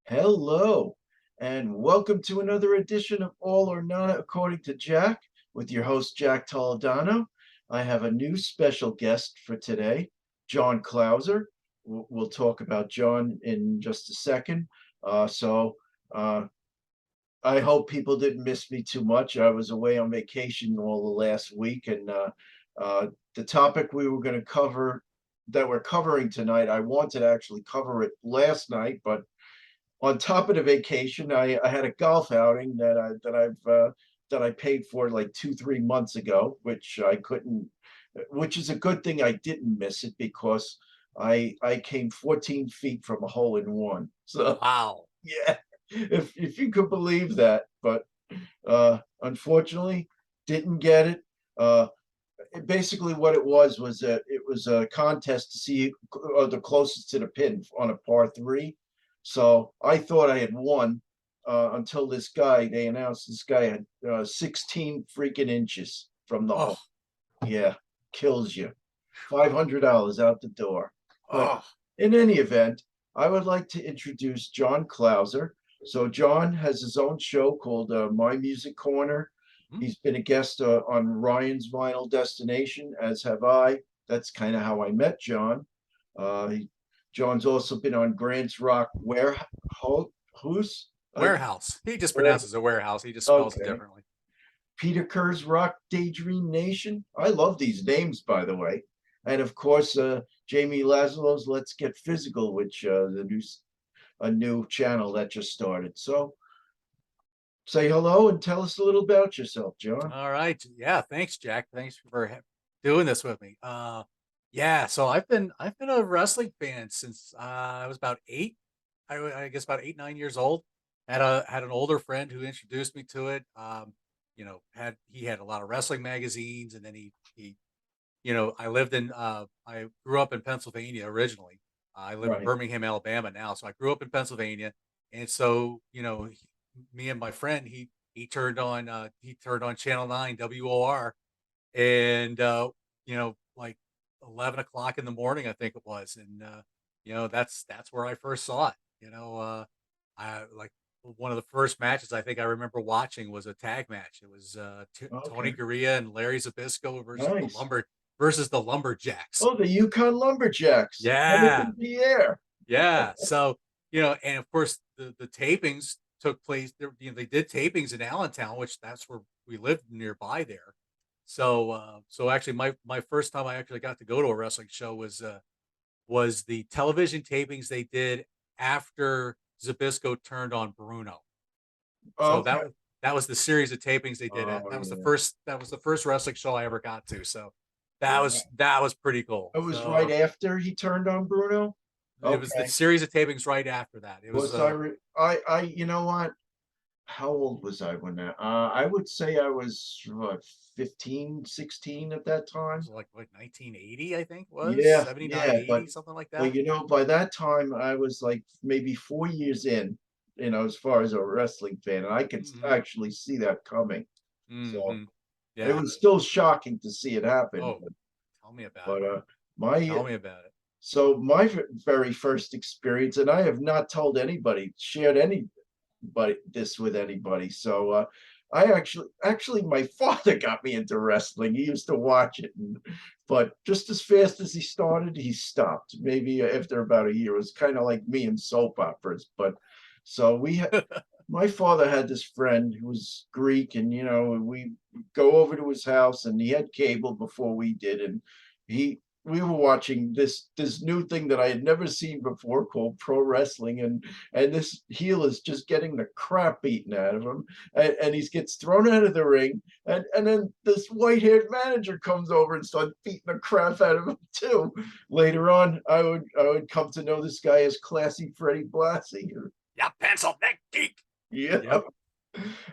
Hello, and welcome to another edition of All or None According to Jack, with your host, Jack Toledano. I have a new special guest for today, John Clauser. We'll talk about John in just a second. So I hope people didn't miss me too much. I was away on vacation all the last week, and the topic we were going to cover that we're covering tonight, I wanted to actually cover it last night, but on top of the vacation, I had a golf outing that I paid for like 2 3 months ago, which I couldn't, which is a good thing I didn't miss it because I came 14 feet from a hole in one. So Wow. yeah, if you could believe that, but unfortunately didn't get it. Basically what it was that it was a contest to see the closest to the pin on a par three. So I thought I had won until they announced this guy had 16 freaking inches from the hole. Oh, Yeah, kills you. $500 out the door. But oh. in any event, I would like to introduce John Clauser. So John has his own show called My Music Corner. Hmm. He's been a guest on Ryan's Vinyl Destination, as have I. That's kind of how I met John. John's also been on Grant's Rock Warehouse. Warehouse. He just pronounces it warehouse. He just spells it Okay. differently. Peter Kerr's Rock Daydream Nation. I love these names, by the way. And of course, Jamie Lazlo's Let's Get Physical, which a new channel that just started. So say hello and tell us a little about yourself, John. All right. Yeah. Thanks, Jack. Thanks for doing this with me. Yeah. So I've been a wrestling fan since I was about eight. I guess about 8 9 years old. Had an older friend who introduced me to it. Had he had a lot of wrestling magazines, and then I lived in I grew up in Pennsylvania originally. I live in Right. Birmingham, Alabama now. So I grew up in Pennsylvania. And so, me and my friend, he turned on Channel 9 WOR, and like 11 o'clock in the morning, I think it was. And that's where I first saw it. I like one of the first matches I think I remember watching was a tag match. It was Tony Okay. Garea and Larry Zabisco Nice. versus the Lumberjacks. Oh, the Yukon Lumberjacks coming Yeah, from the air. yeah. So and of course the tapings took place. They did tapings in Allentown, which that's where we lived nearby there. So actually, my first time I actually got to go to a wrestling show was the television tapings they did after Zabisco turned on Bruno. So Okay. that was the series of tapings they did. Oh yeah. That was the first wrestling show I ever got to. So Wow. that was pretty cool. It was right So after he turned on Bruno. it was the Okay. series of tapings right after that. It was You know what? How old was I when that? I would say I was what, 15, 16 at that it time. was like 1980, I think was Yeah, 79, yeah, 80, something like but that. by that time I was like maybe 4 years in, as far as a wrestling fan, and I could Hmm. actually see that coming. So Hmm. it Yeah. was still shocking to see it happen. Oh, tell me about But it. my Tell me about it. so my very first experience, and I have not told anybody, shared any but this with anybody. So I actually my father got me into wrestling. He used to watch it, but just as fast as he started, he stopped. Maybe after about a year, it was kind of like me and soap operas. But so my father had this friend who was Greek, and we go over to his house, and he had cable before we did, and he we were watching this new thing that I had never seen before called pro wrestling, and this heel is just getting the crap beaten out of him, and he gets thrown out of the ring, and then this white-haired manager comes over and starts beating the crap out of him too. Later on, I would come to know this guy as Classy Freddie Blassie. Yeah, pencil neck geek. Yeah, Yep.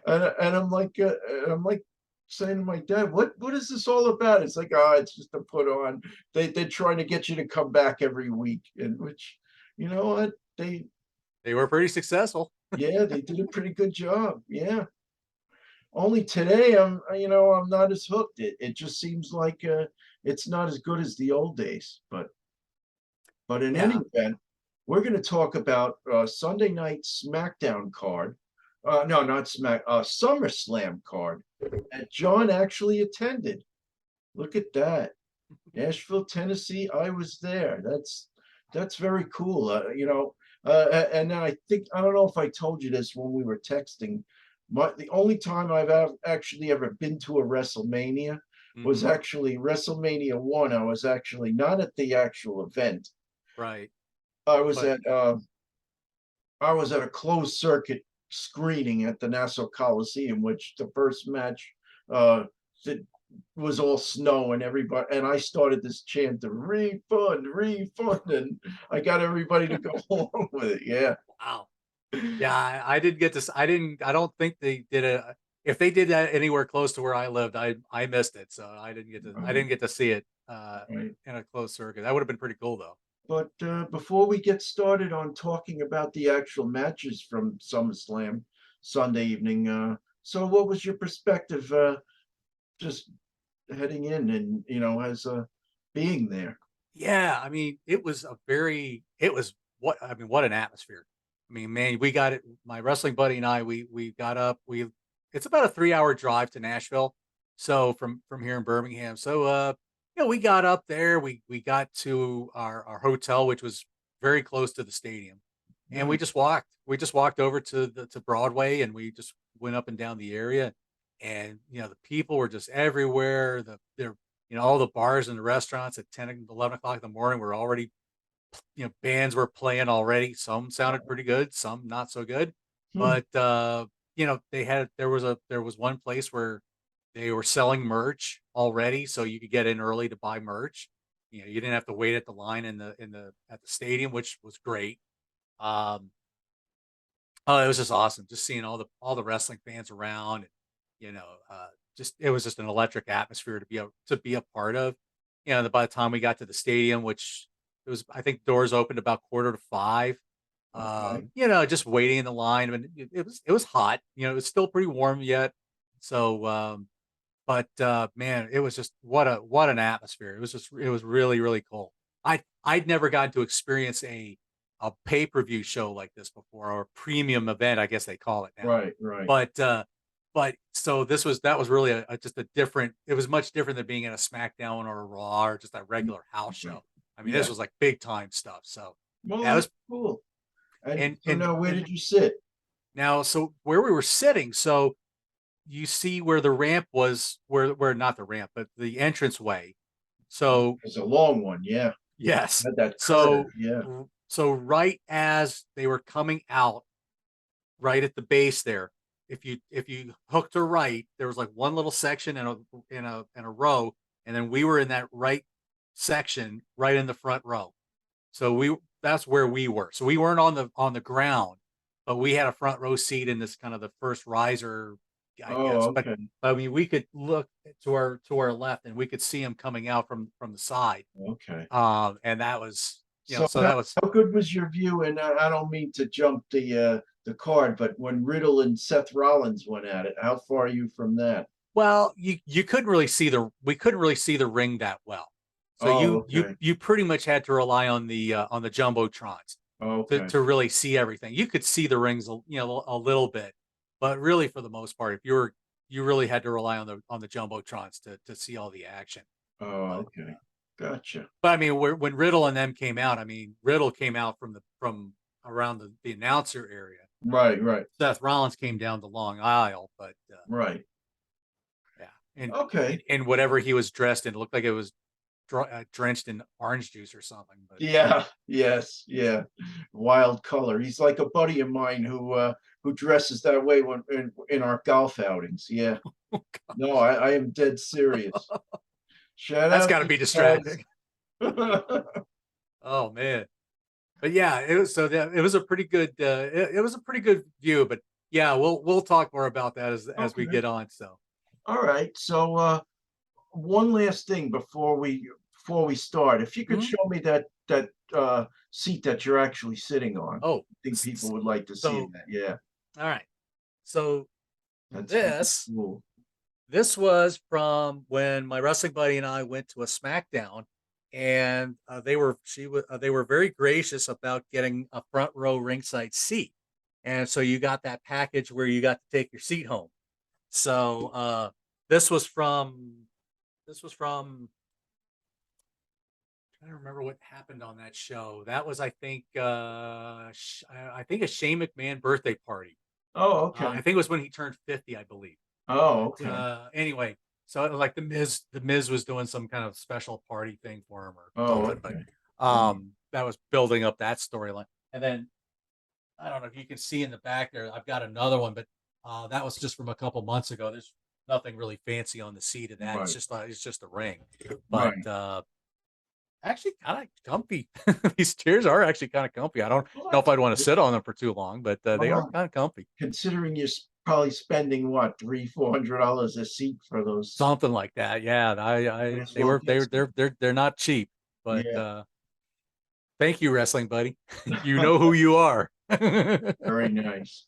and I'm like saying to my dad, what is this all about? It's like, it's just a put on. They're trying to get you to come back every week, and which, you know what, They were pretty successful. yeah, they did a pretty good job. Yeah. Only today I'm not as hooked. It just seems like it's not as good as the old days. But in any Yeah. event. we're going to talk about Sunday night SmackDown card. No, not SummerSlam card. And John actually attended. Look at that. Nashville, Tennessee. I was there. That's very cool. And then I don't know if I told you this when we were texting. The only time I've actually ever been to a WrestleMania was Mhm. actually WrestleMania 1. I was actually not at the actual event. Right. I was But at a closed circuit screening at the Nassau Coliseum, which the first match uh it was all snow and everybody, and I started this chant of refund, refund, and I got everybody to go along with it. Yeah. wow. Yeah, I didn't get to. I don't think they did a. If they did that anywhere close to where I lived, I missed it. So I didn't get to. I Right, didn't get to see it right. in a closed circuit. That would have been pretty cool, though. But before we get started on talking about the actual matches from SummerSlam Sunday evening, so what was your perspective just heading in and as being there? Yeah, I mean, it was a very. It was what I mean. What an atmosphere! I mean, man, we got it. My wrestling buddy and I, we got up. We It's about a 3 hour drive to Nashville, so from here in Birmingham. So we got up there. We got to our hotel, which was very close to the stadium, and we Right. just walked. We just walked over to Broadway, and we just went up and down the area, and the people were just everywhere. They're all the bars and the restaurants at 10 and 11 o'clock in the morning were already, bands were playing already. Some sounded pretty good, some not so good. Hmm. But there was one place where they were selling merch already, so you could get in early to buy merch. You didn't have to wait at the line in the at the stadium, which was great. Um, Oh, it was just awesome just seeing all the wrestling fans around, and, you know, just it was just an electric atmosphere to be a part of. By the time we got to the stadium, which it was, I think doors opened about quarter to five. Okay. Just waiting in the line. I mean, it was hot. It was still pretty warm yet. So, but man, it was just what an atmosphere. It was really really cool. I'd never gotten to experience a pay-per-view show like this before, or a premium event, I guess they call it now. Right, right. But so that was really just a different. It was much different than being at a SmackDown or a Raw or just a Mm, regular house okay. show. I mean, this Yeah. was like big time stuff. So Well, yeah, it that's was. cool. And and so and now where and did you sit? now, so where we were sitting, so you see where the ramp was, where not the ramp, but the entrance way. So It's a long one, yeah. yes, Had that curve, so yeah. right as they were coming out, right at the base there, if you hooked to right, there was like one little section in a row, and then we were in that right section, right in the front row. So that's where we were. So we weren't on the ground, but we had a front row seat in this kind of the first riser, I Oh, guess. But okay. I mean, we could look to our left, and we could see him coming out from the side. Okay. And that was, So so that was. how good was your view? And I don't mean to jump the card, but when Riddle and Seth Rollins went at it, how far are you from that? Well, you couldn't really see we couldn't really see the ring that well. So Oh, you okay. you pretty much had to rely on the jumbotrons Okay. to really see everything. You could see the rings, a little bit, but really for the most part, if you really had to rely on the jumbotrons to see all the action. Oh, But okay. Gotcha. I mean, when Riddle and them came out, I mean, Riddle came out from around the announcer area. Right, right, Seth Rollins came down the long aisle, but right. yeah, and, Okay. and whatever he was dressed in, it looked like it was drenched in orange juice or something. But Yeah, yes, yeah. Wild color. He's like a buddy of mine who dresses that way when in our golf outings. Yeah. No, I am dead serious. Shout that's out got to to be Chaz. distracting. Oh man, but yeah, it was a pretty good it was a pretty good view. But yeah, we'll talk more about that as we Okay. get on. So All right. So one last thing before we start. If you could mhm. show me that seat that you're actually sitting on. Oh, I think people would like to see so that. Yeah. all right, so That's very this cool. this was from when my wrestling buddy and I went to a SmackDown and they were very gracious about getting a front row ringside seat, and so you got that package where you got to take your seat home. So this was from this was from I don't remember what happened on that show. That was, I think, a Shane McMahon birthday party. Oh, I okay. think it was when he turned 50, I believe. Oh, But okay. anyway, so it was like the Miz was doing some kind of special party thing for him or Oh, something. But okay. Right. that was building up that storyline. And then I don't know if you can see in the back there, I've got another one, but that was just from a couple months ago. There's nothing really fancy on the seat of that. Right. It's just a ring. But Right. actually kind of comfy. These chairs are actually kind of comfy. I don't Well, know if that's I'd want to good. sit on them for too long, but they are Well, kind of comfy. considering you're probably spending what, $300-$400 a seat for those, Something like that. Yeah, might as well get some. they're not cheap, but Yeah, thank you, wrestling buddy. You know who you are. very nice.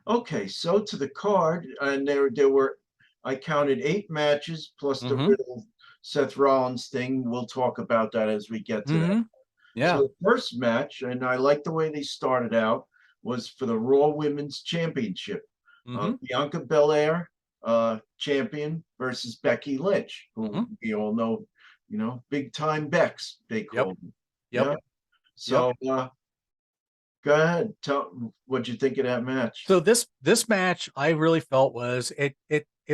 Okay, so to the card, and there were, I counted 8 matches plus the Mm-hmm. Riddle Seth Rollins thing. We'll talk about that as we get to that. Mm-hmm. So Yeah. the first match, and I like the way they started out, was for the Raw Women's Championship. Mm-hmm. Bianca Belair, champion versus Becky Lynch, who Mm-hmm. we all know, big time Becks, they Yep. called them. Yep. Yeah. Yep. So go ahead, tell what you think of that match. So this match I really felt was it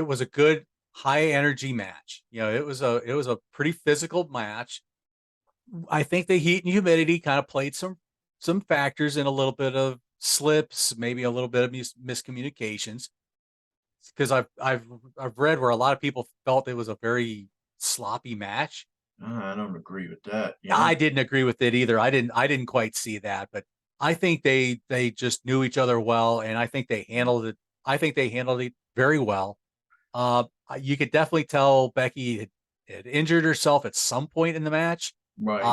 was a good high energy match. It was a pretty physical match. I think the heat and humidity kind of played some factors in a little bit of slips, maybe a little bit of miscommunications. Because I've read where a lot of people felt it was a very sloppy match. I don't agree with that. Yeah. I didn't agree with it either. I didn't quite see that, but I think they just knew each other well, and I think they handled it. I think they handled it very well. You could definitely tell Becky had injured herself at some point in the match. Right.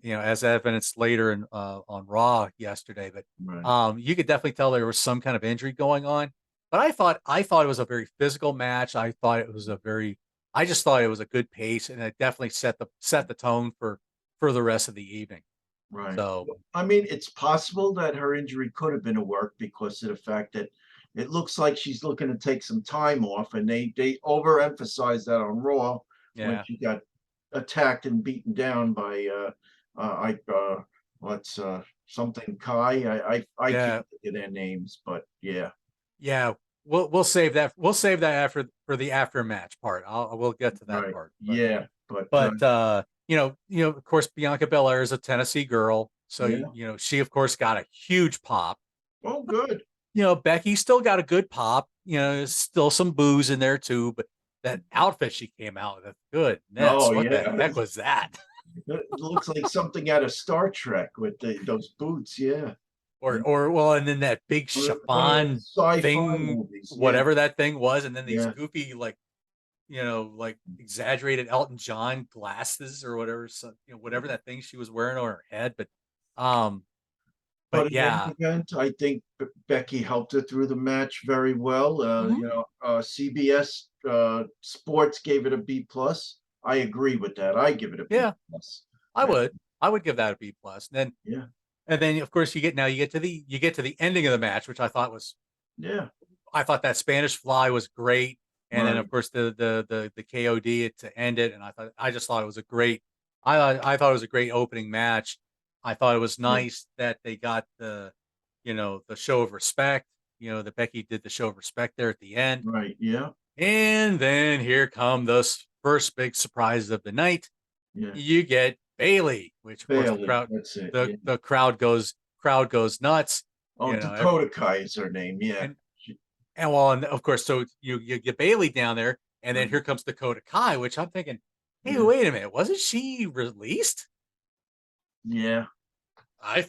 As evidenced later on Raw yesterday, but Right. you could definitely tell there was some kind of injury going on. But I thought it was a very physical match. I just thought it was a good pace, and it definitely set the tone for the rest of the evening. Right. So I mean, it's possible that her injury could have been a work because of the fact that it looks like she's looking to take some time off, and they overemphasized that on Raw when yeah, she got attacked and beaten down by I what's something Kai. I can't yeah, think of their names, but yeah. yeah. We'll save that. We'll save that after for the after match part. We'll get to that Right. part. But Yeah. But but of course, Bianca Belair is a Tennessee girl, so yeah. she of course got a huge pop. Oh, good. Becky still got a good pop. There's still some booze in there too, but that outfit she came out with, goodness, Oh what the yeah. heck was that? It looks like something out of Star Trek with those boots. Yeah. Or well, and then that big One of those chiffon sci-fi thing, movies. Yeah. whatever that thing was, and then these Yeah. goofy like exaggerated Elton John glasses or whatever, so, whatever that thing she was wearing on her head. Um, But but in any yeah. event, I think Becky helped her through the match very well. Mhm. CBS Sports gave it a B plus. I agree with that. I give it a B Yeah, plus. I Uh, would. I would give that a B plus. yeah. And then of course you get to the ending of the match, which Yeah. I thought that Spanish Fly was great. And then Right. of course the KOD to end it. And I just thought it was a great I thought it was a great opening match. I thought it was Yeah. nice that they got the show of respect, that Becky did the show of respect there at the end. Right. Yeah. And then here come those first big surprises of the night. Yeah. You get Bailey, which of course the Bailey. crowd That's it. the Yeah. the crowd goes nuts. Oh, Dakota Kai is her name. Yeah. And and of course, so you get Bailey down there, and then Right. here comes Dakota Kai, which I'm thinking, hey, Yeah. wait a minute, wasn't she released? Yeah. I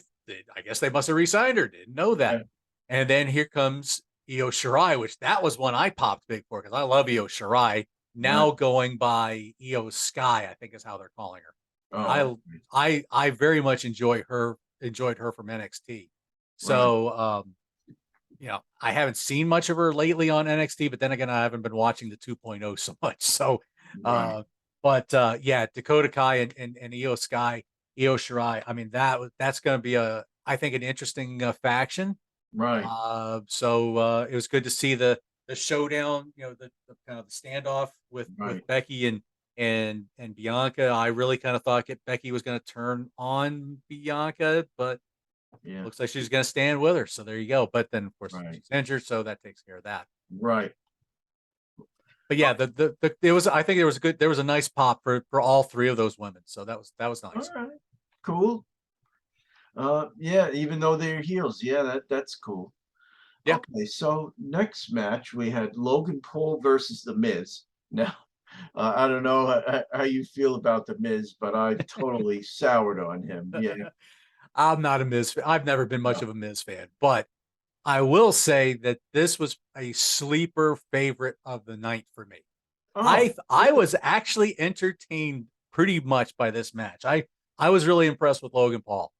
guess they must have re-signed her. Didn't know that. Yeah. And then here comes Io Shirai, which that was one I popped big for because I love Io Shirai. Right. Now going by Io Sky, I think is how they're calling her. Oh, I I very much enjoyed her from NXT. right. So I haven't seen much of her lately on NXT, but then again, I haven't been watching the 2.0 so much. So Right. But yeah, Dakota Kai and Io Shirai. I mean, that's going to be I think an interesting faction. Right. So it was good to see the showdown, the kind of the standoff with Right. Becky and Bianca. I really kind of thought Becky was going to turn on Bianca, but Yeah. looks like she's going to stand with her. So there you go. But then of course Right. she's injured, so that takes care of that. Right. But yeah, there was a nice pop for all three of those women. So that was All nice. right. Cool. Yeah, even though they're heels, yeah, that's cool. Yeah. Okay, so next match we had Logan Paul versus The Miz. Now, I don't know how you feel about The Miz, but I've totally soured on him. Yeah, I'm not a Miz fan. I've never been much no. of a Miz fan, but I will say that this was a sleeper favorite of the night for me. Oh, I was actually entertained pretty much by this match. I was really impressed with Logan Paul.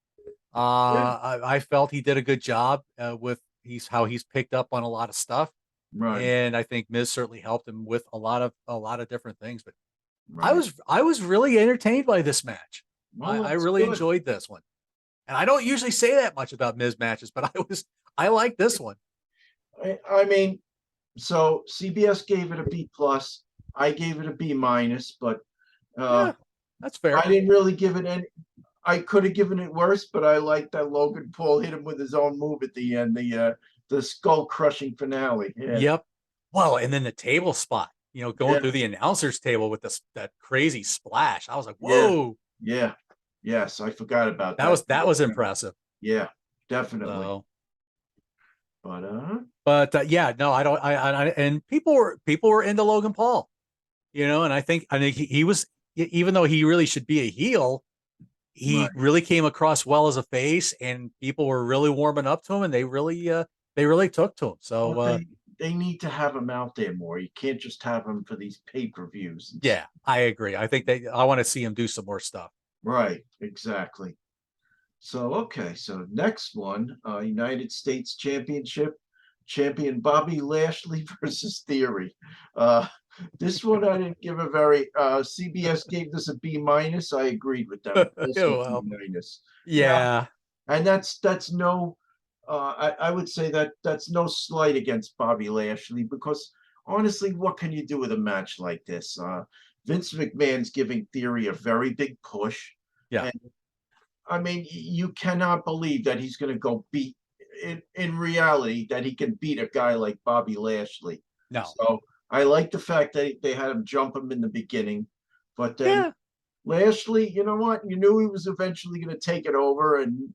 yeah, I felt he did a good job with how he's picked up on a lot of stuff, right, and I think Miz certainly helped him with a lot of different things. But right. I was really entertained by this match. Well, I that's really good. enjoyed this one, and I don't usually say that much about Miz matches, but I like this one. I mean, so CBS gave it a B plus. I gave it a B minus, but uh, Yeah, that's fair. I didn't really give it any. I could have given it worse, but I like that Logan Paul hit him with his own move at the end, the skull crushing finale. Yeah, Yep. Well, and then the table spot, going yeah, through the announcers table with that crazy splash. I was like, yeah, whoa, yeah. Yes, I forgot about that. that was impressive. Yeah, definitely. So, But but yeah, no, I don't. And people were into Logan Paul, and I think he was, even though he really should be a heel, he right. really came across well as a face, and people were really warming up to him, and they really took to him. Well, So they need to have him out there more. You can't just have him for these pay-per-views. yeah, I agree. I want to see him do some more stuff. Right, exactly. So okay, so next one, United States Championship champion Bobby Lashley versus Theory. Uh, this one I didn't give a very. CBS gave this a B minus. I agreed with them. Also B Well, minus. Now, yeah. and that's no. I would say that's no slight against Bobby Lashley because honestly, what can you do with a match like this? Vince McMahon's giving Theory a very big push. Yeah. And I mean, you cannot believe that he's going to go beat in reality that he can beat a guy like Bobby Lashley. No. So I like the fact that they had him jump him in the beginning, but then Yeah. Lashley, you know what? You knew he was eventually going to take it over and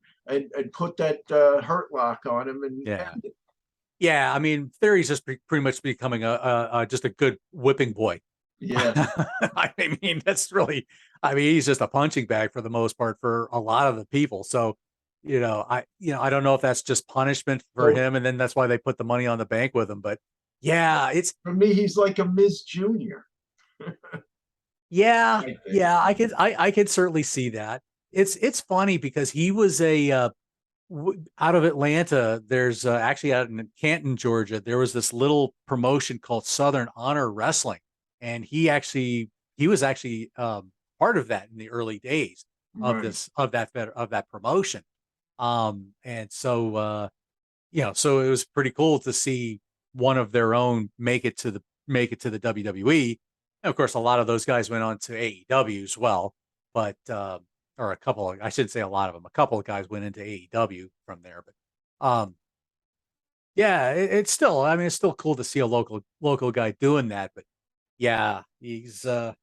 put that hurt lock on him and Yeah. end it. Yeah. I mean, Theory's just pretty much becoming just a good whipping boy. Yeah, I mean, I mean, he's just a punching bag for the most part for a lot of the people. So, I don't know if that's just punishment for so him, and then that's why they put the money on the bank with him. But yeah, for me, he's like a Miz Junior. yeah, I think. yeah, I could certainly see that. It's funny because he was out of Atlanta. There's actually out in Canton, Georgia. There was this little promotion called Southern Honor Wrestling, and he was actually part of that in the early days Right. of that promotion. And so so it was pretty cool to see one of their own make it to the WWE. And of course, a lot of those guys went on to AEW as well, but or a couple of, I shouldn't say a lot of them, a couple of guys went into AEW from there. But yeah, it's still, I mean, it's still cool to see a local guy doing that. But yeah, he's got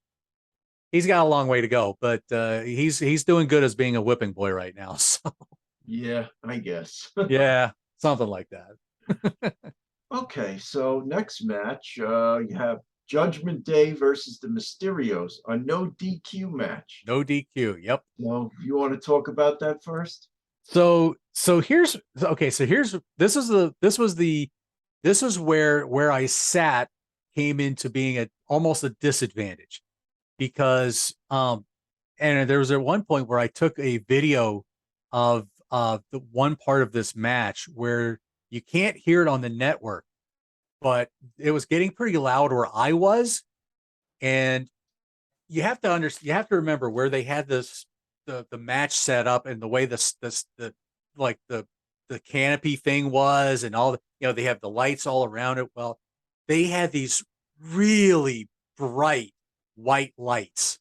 a long way to go, but he's doing good as being a whipping boy right now. So Yeah, I guess. yeah, something like that. Okay, so next match, you have Judgment Day versus the Mysterios, a no DQ match. No DQ. Yep. So you want to talk about that first? So here's okay. So here's this is where I sat came into being almost a disadvantage because and there was at one point where I took a video of the one part of this match where you can't hear it on the network, but it was getting pretty loud where I was, and you have to understand. You have to remember where they had the match set up and the way the like the canopy thing was and all the, they have the lights all around it. Well, they had these really bright white lights,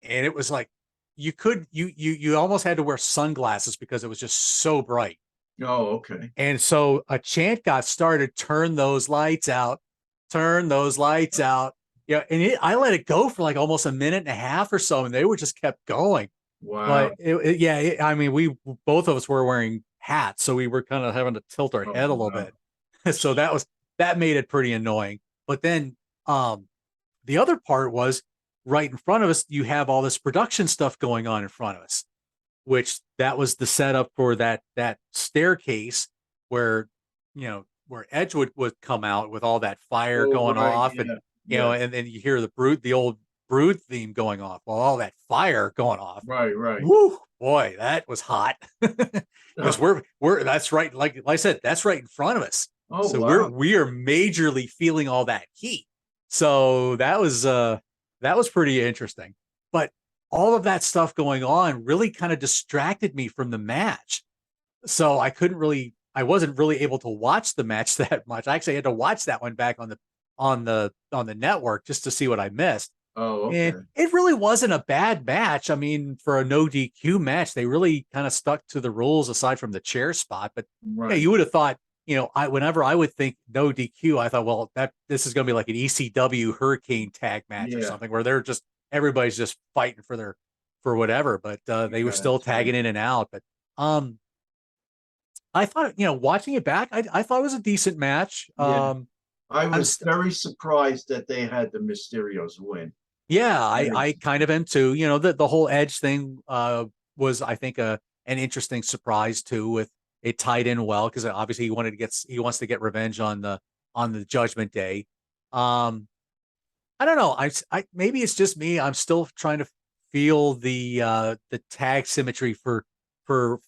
and it was like you almost had to wear sunglasses because it was just so bright. Oh, okay. And so a chant got started, turn those lights out, turn those lights out. Yeah, and I let it go for like almost a minute and a half or so, and they were just kept going. Wow. But I mean, we both of us were wearing hats, so we were kind of having to tilt our Oh, head a little wow. bit. So that made it pretty annoying. But then the other part was right in front of us, you have all this production stuff going on in front of us, which that was the setup for that staircase where where Edge would come out with all that fire Oh, going right. off, and Yeah. Yeah. and then you hear the old Brood theme going off, well, all that fire going off. Right. Right. Woo, boy, that was hot. Because Oh, we're that's right, like I said, that's right in front of us. oh, So wow. we are majorly feeling all that heat. So that was pretty interesting. But all of that stuff going on really kind of distracted me from the match. So I wasn't really able to watch the match that much. I actually had to watch that one back on the network just to see what I missed. Oh, And okay. it really wasn't a bad match. I mean, for a no DQ match, they really kind of stuck to the rules aside from the chair spot. But yeah, Right. you would have thought, whenever I would think no DQ, I thought, well, this is going to be like an ECW Hurricane tag match or Yeah. something where everybody's just fighting for whatever. But they were Yeah. still That's right. tagging in and out. But um, I thought, watching it back, I thought it was a decent match. Yeah. I I'm was st- very surprised that they had the Mysterios win. Yeah, Very I kind of surprised. am too. The whole Edge thing was, I think, an interesting surprise too. With it tied in well because obviously he wants to get revenge on the Judgment Day. Um, I don't know. I maybe it's just me. I'm still trying to feel the tag symmetry for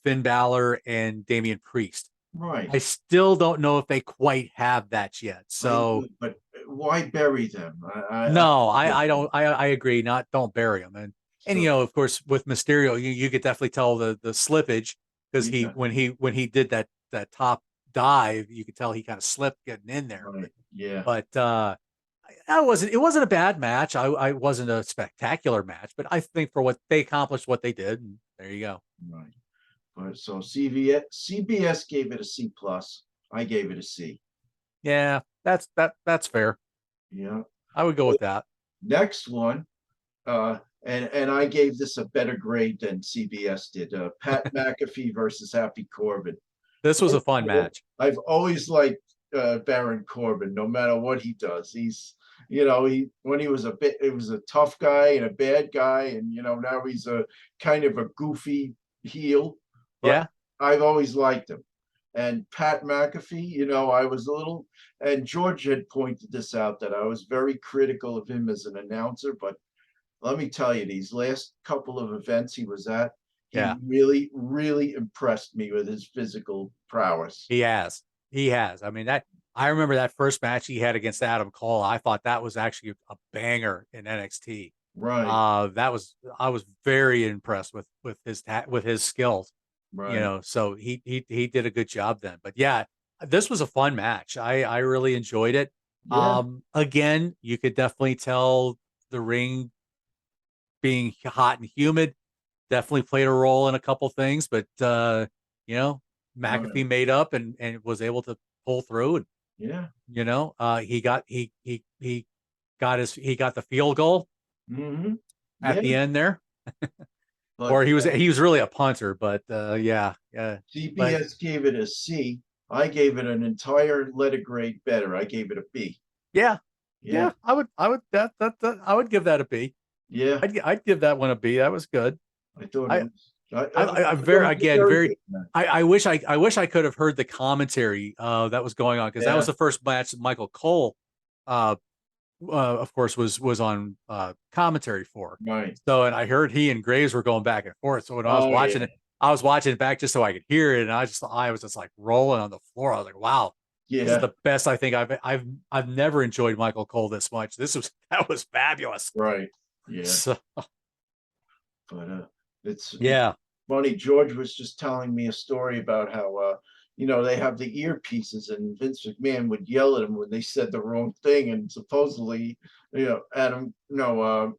Finn Balor and Damian Priest. Right. I still don't know if they quite have that yet. So But why bury them? I no, don't get I that. don't. I agree. Not don't bury him. And So, of course, with Mysterio, you could definitely tell the slippage because yeah. when he did that top dive, you could tell he kind of slipped getting in there. Right. Yeah. But I wasn't. It wasn't a bad match. I wasn't a spectacular match, but I think for what they accomplished, what they did, and there you go. Right. But so CBS gave it a C plus. I gave it a C. Yeah, that's fair. Yeah. I would go with that. Next one, and I gave this a better grade than CBS did. Pat McAfee versus Happy Corbin. This was a fun match. I've always liked Baron Corbin, no matter what he does. He when he was it was a tough guy and a bad guy, and now he's a kind of a goofy heel. But Yeah, I've always liked him. And Pat McAfee, I was a little, and George had pointed this out that I was very critical of him as an announcer, but let me tell you, these last couple of events he was at, he yeah. really, really impressed me with his physical prowess. He has. He has. I mean, that I remember that first match he had against Adam Cole. I thought that was actually a banger in NXT. Right, I was very impressed with with his skills. right. So he did a good job then. But yeah, this was a fun match. I really enjoyed it. Yeah, Again, you could definitely tell the ring being hot and humid definitely played a role in a couple things, but you know, right. McAfee made up and was able to pull through. And Yeah. he got the field goal at Yeah, the end there, but or he was really a punter, but yeah, but CBS gave it a C. I gave it an entire letter grade better. I gave it a B. yeah, Yeah, I would I would give that a B. yeah. I'd give that one a B. That was good. I thought it I was. I I thought very it was a again very very good match. I wish I could have heard the commentary that was going on because that was Yeah, the first match that Michael Cole uh, of course was on commentary for. right. So and I heard he and Graves were going back and forth. So when Oh yeah, I was watching it back just so I could hear it, and I was just like rolling on the floor. I was like, wow, this is yeah. the best I think I've never enjoyed Michael Cole this much. This was that was fabulous. Right. Yeah. So But it's yeah, funny. George was just telling me a story about how they have the earpieces, and Vince McMahon would yell at him when they said the wrong thing, and supposedly, Adam, no,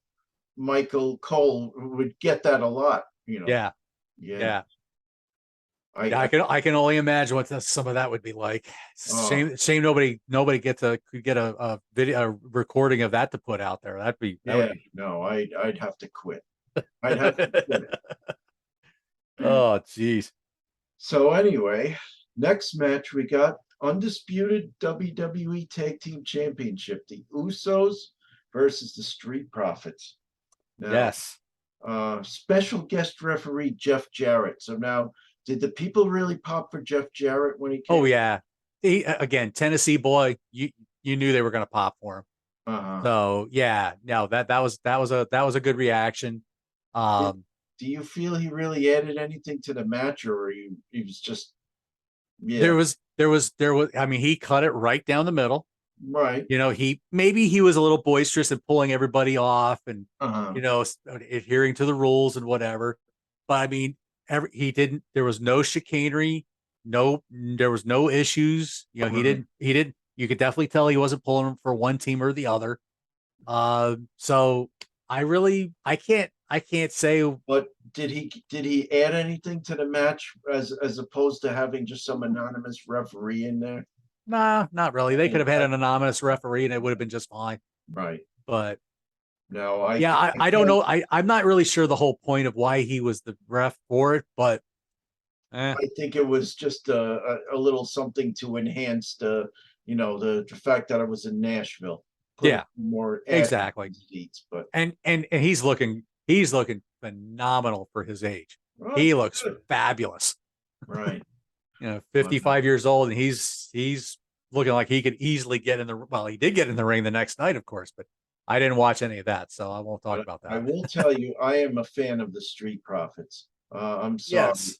Michael Cole would get that a lot. yeah, Yeah, yeah. Yeah, I I can only imagine what some of that would be like. oh Shame nobody could get a video a recording of that to put out there. That would yeah, be. no, I'd have to quit. I'd have to quit. Oh, geez. So anyway, next match we got undisputed WWE Tag Team Championship, the Usos versus the Street Profits. Now, Yes. special guest referee Jeff Jarrett. So now, did the people really pop for Jeff Jarrett when he Oh came? yeah. Again, Tennessee boy. You knew they were going to pop for him. Uh-huh. So yeah, no, that was a good reaction. Did, Um, do you feel he really added anything to the match, or he was just yeah, there was. I mean, he cut it right down the middle. right? He was a little boisterous and pulling everybody off and Uh-huh. adhering to the rules and whatever. But I mean, he didn't. There was no chicanery. No, there was no issues. Right. He didn't. You could definitely tell he wasn't pulling for one team or the other. So I can't say. But did he add anything to the match as opposed to having just some anonymous referee in there? Nah, not really. They could And have had an anonymous referee and it would have been just fine. right. But No, yeah, I I don't felt know. I'm not really sure the whole point of why he was the ref for it, but I think it was just a little something to enhance the fact that I was in Nashville, put yeah, more add exactly. seats. But And he's looking phenomenal for his age. oh, He that's looks good. fabulous. Right. But 55 years old, and he's looking like he could easily get in the well, he did get in the ring the next night, of course, but I didn't watch any of that, so I won't talk but about I that. will tell you, I am a fan of the Street Profits. I'm sorry. Yes.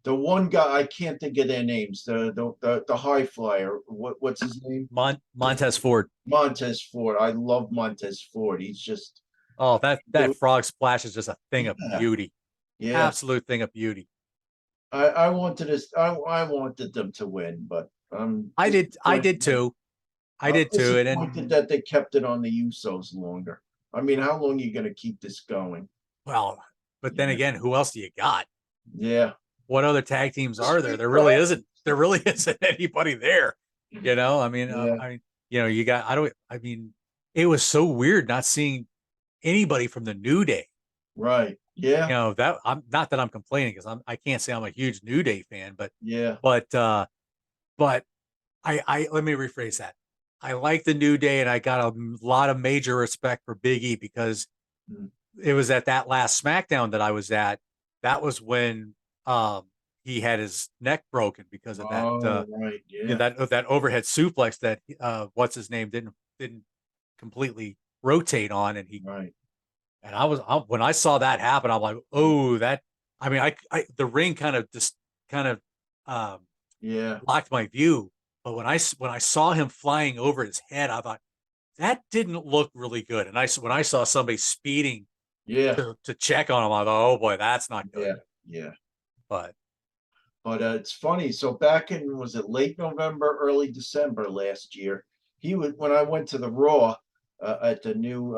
The one guy I can't think of their names. The high flyer. What's his name? Montez Ford. Montez Ford. I love Montez Ford. He's just Oh, that the frog splash is just a thing of yeah, beauty. yeah. Absolute thing of beauty. I wanted this. I wanted them to win, but I'm I disappointed. did too. I I'm did too. And disappointed then, that they kept it on the Usos longer. I mean, how long are you going to keep this going? well, but then Yeah, again, who else do you got? yeah. What other tag teams The are there? Street Profits. There really isn't anybody there. Yeah, You got, I mean, it was so weird not seeing anybody from the New Day. right. Yeah, That I'm not that I'm complaining because I can't say I'm a huge New Day fan, yeah. but, uh, but let me rephrase that. I like the New Day and I got a lot of major respect for Big E because Mm. it was at that last SmackDown that I was at. That was when he had his neck broken because of Oh, right. Yeah, that overhead suplex that what's his name didn't completely rotate on, and right. when I saw that happen, I'm like, oh, that. I mean, the ring kind of um, Yeah, blocked my view, but when I saw him flying over his head, I thought that didn't look really good. And when I saw somebody speeding yeah, to check on him, I thought, oh boy, that's not good. yeah, yeah. But But it's funny. So back in was it late November, early December last year, he would when I went to the Raw at the new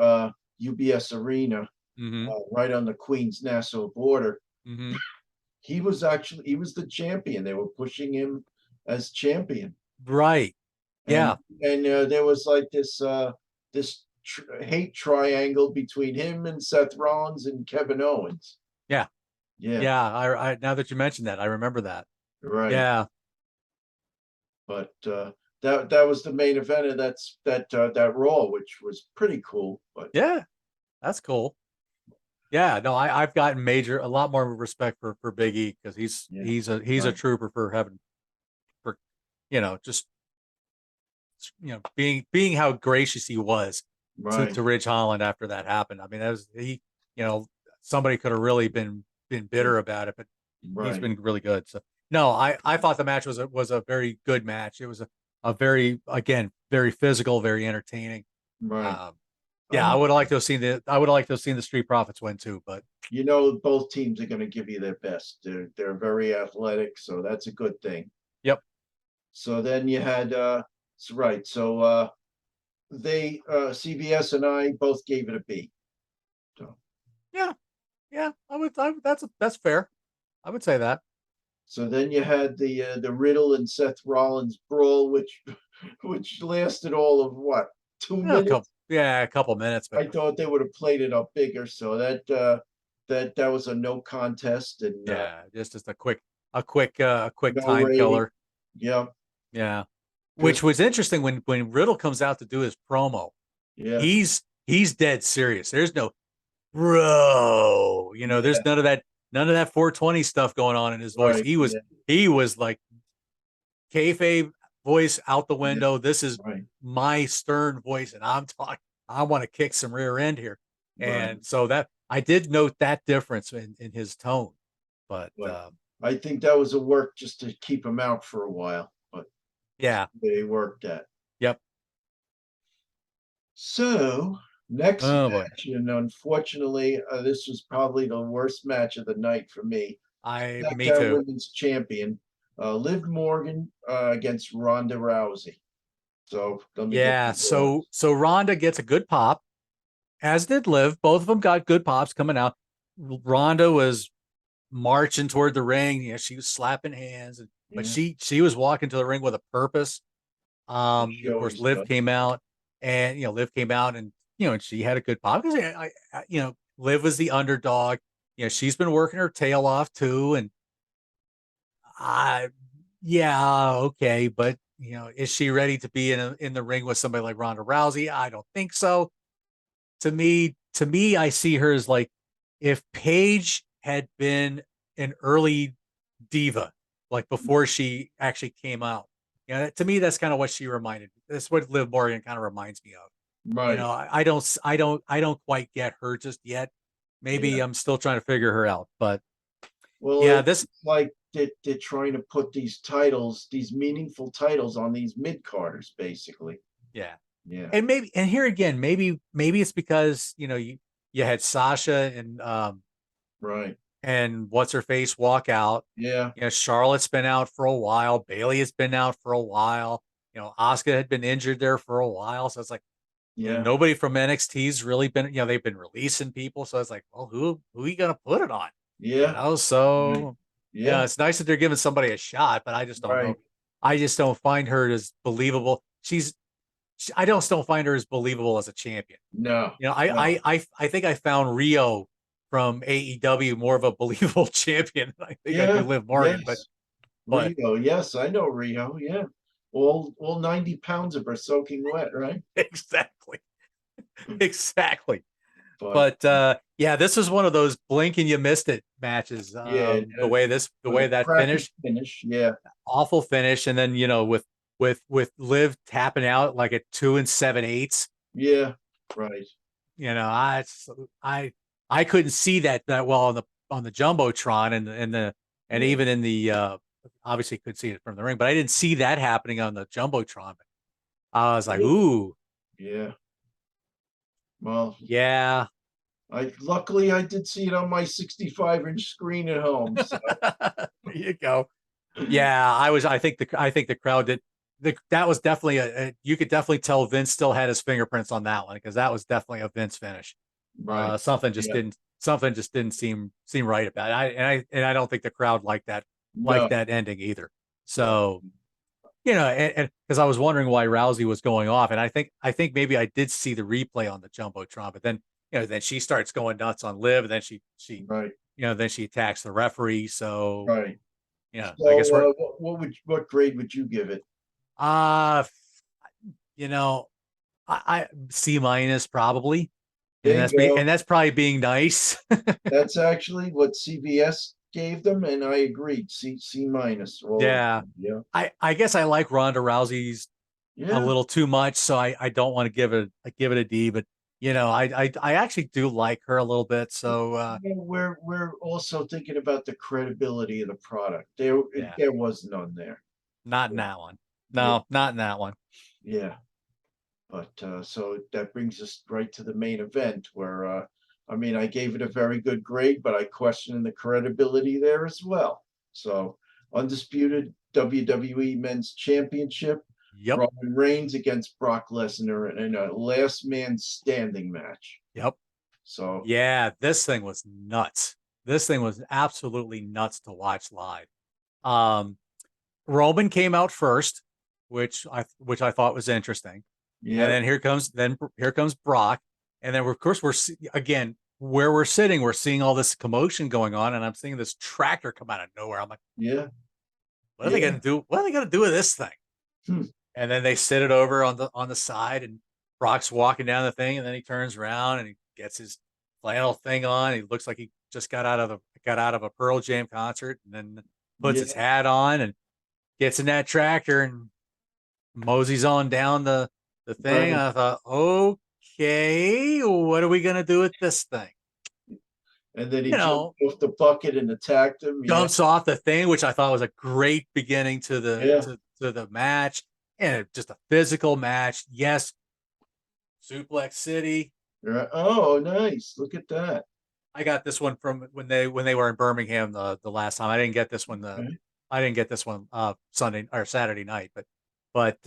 UBS Arena mm-hmm, right on the Queens Nassau border. mm-hmm. He was the champion. They were pushing him as champion, Right. and Yeah. there was like this hate triangle between him and Seth Rollins and Kevin Owens. Yeah. Yeah, Yeah. I now that you mentioned that, I remember that. right. Yeah. But that was the main event of that Raw, which was pretty cool. But Yeah. That's cool. Yeah. No, I've gotten a lot more respect for Big E because yeah, he's a right, trooper for, just, being how gracious he was right, to Ridge Holland after that happened. I mean, that was, you know, somebody could have really been yeah, bitter about it, but he's right, been really good. So no, I thought the match was a very good match. It was a very, again, very physical, very entertaining. right. Um, Yeah, I would have liked to have seen the Street Profits win too, but You know, both teams are going to give you their best. They're very athletic, so that's a good thing. yep. So then you had right. So they CBS and I both gave it a B. So Yeah. Yeah, that's fair. I would say that. so then you had the Riddle and Seth Rollins brawl, which lasted all of what, two Yeah, minutes? a couple minutes, but I thought they would have played it up bigger. So that was a no contest and yeah, just a quick no time rating. killer. Yeah, Yeah. because Which was interesting when Riddle comes out to do his promo. yeah, He's dead serious. There's no bro, there's yeah, none of that 420 stuff going on in his voice. right, He was like kayfabe voice out the yeah, window. This is right, my stern voice, and I'm talking. I want to kick some rear end here, right. and so that I did note that difference in his tone. But But I think that was a work just to keep him out for a while, but yeah, they worked that. yep. So next Oh boy, match, and unfortunately, this was probably the worst match of the night for me. me SmackDown too. Women's Champion, Liv Morgan against Ronda Rousey. So let me get Yeah, the thoughts. so Ronda gets a good pop, as did Liv. Both of them got good pops coming out. Ronda was marching toward the ring. She was slapping hands, but Yeah, she was walking to the ring with a purpose. she Of course, always Liv does. came out, and Liv came out, and and she had a good pop because Liv was the underdog. She's been working her tail off too, and I, yeah, okay, but is she ready to be in the ring with somebody like Ronda Rousey? I don't think so. To me, I see her as like if Paige had been an early diva, like before she actually came out. To me, that's kind of what she reminded me. That's what Liv Morgan kind of reminds me of. Right. I don't quite get her just yet. Maybe Yeah. I'm still trying to figure her out, but Well, yeah, it's like they're trying to put these titles, these meaningful titles on these mid-carders, basically. yeah, Yeah. and here again, maybe it's because you had Sasha Right. and what's her face walk out. Yeah. Charlotte's been out for a while. Bailey has been out for a while. Asuka had been injured there for a while, so it's like Yeah. nobody from NXT's really been. They've been releasing people, so it's like, well, who are you gonna put it on? Yeah. Right. So Yeah. it's nice that they're giving somebody a shot, but I just don't know. Right. I just don't find her as believable. I don't find her as believable as a champion. No. I No. I I I think I found Rio from AEW more of a believable champion than I think I do Yeah. Liv Morgan, but Yes. but Rio. Yes, I know Rio. Yeah. All 90 pounds of her soaking wet, right? exactly, exactly. But But yeah, this was one of those blink and you missed it matches. yeah, The with way a that cracking finished, finish. Yeah. awful finish, and then with Liv tapping out like at 2 7/8. Yeah. Right. I couldn't see that well on the jumbotron and Yeah. even in the obviously could see it from the ring, but I didn't see that happening on the jumbotron. I was like, ooh, Yeah. Well, yeah. I luckily I did see it on my 65-inch screen at home. So There you go. Yeah, I think the crowd did. That was definitely you could definitely tell Vince still had his fingerprints on that one because that was definitely a Vince finish. right. Yeah. Something just didn't seem right about it. I don't think the crowd No. liked that ending either. No. So and because I was wondering why Rousey was going off, and I think maybe I did see the replay on the jumbotron, but then she starts going nuts on Liv, and then Right. then she attacks the referee. So Right. I So guess we're what grade would you give it? uh you know I C minus probably, and There you go. that's probably being nice. That's actually what CBS gave them, and I agreed. C minus. All of Yeah. them. Yeah. I guess I like Ronda Rousey's a Yeah. little too much, so I don't want to give it a D, but I actually do like her a little bit. So We're also thinking about the credibility of the product. yeah, There was none there. not in that one. Yeah. No, not in that one. Yeah. But so that brings us right to the main event where I mean I gave it a very good grade, but I question the credibility there as well. So undisputed WWE Men's Championship, Yep. Roman Reigns against Brock Lesnar in a last man standing match. Yep. So Yeah, this thing was nuts. This thing was absolutely nuts to watch live. Um, Roman came out first, which I thought was interesting. And yeah, then here comes Brock, and then of course again where we're sitting, we're seeing all this commotion going on, and I'm seeing this tractor come out of nowhere. I'm like, yeah, what are they yeah. gonna do? What are they gonna do with this thing? Hmm. And then they sit it over on the side, and Brock's walking down the thing, and then he turns around and he gets his flannel thing on. He looks like he just got out of a Pearl Jam concert, and then puts his Yeah, hat on and gets in that tractor and moseys on down the thing. right. I thought, okay, what are we gonna do with this thing? And then he You jumped know, off the bucket and attacked him. Yeah, jumps off the thing, which I thought was a great beginning yeah. to the match, and just a physical match. Yes, Suplex City. Right. Oh, nice. Look at that. I got this one from when they were in Birmingham the last time. Okay. I didn't get this one Sunday or Saturday night, but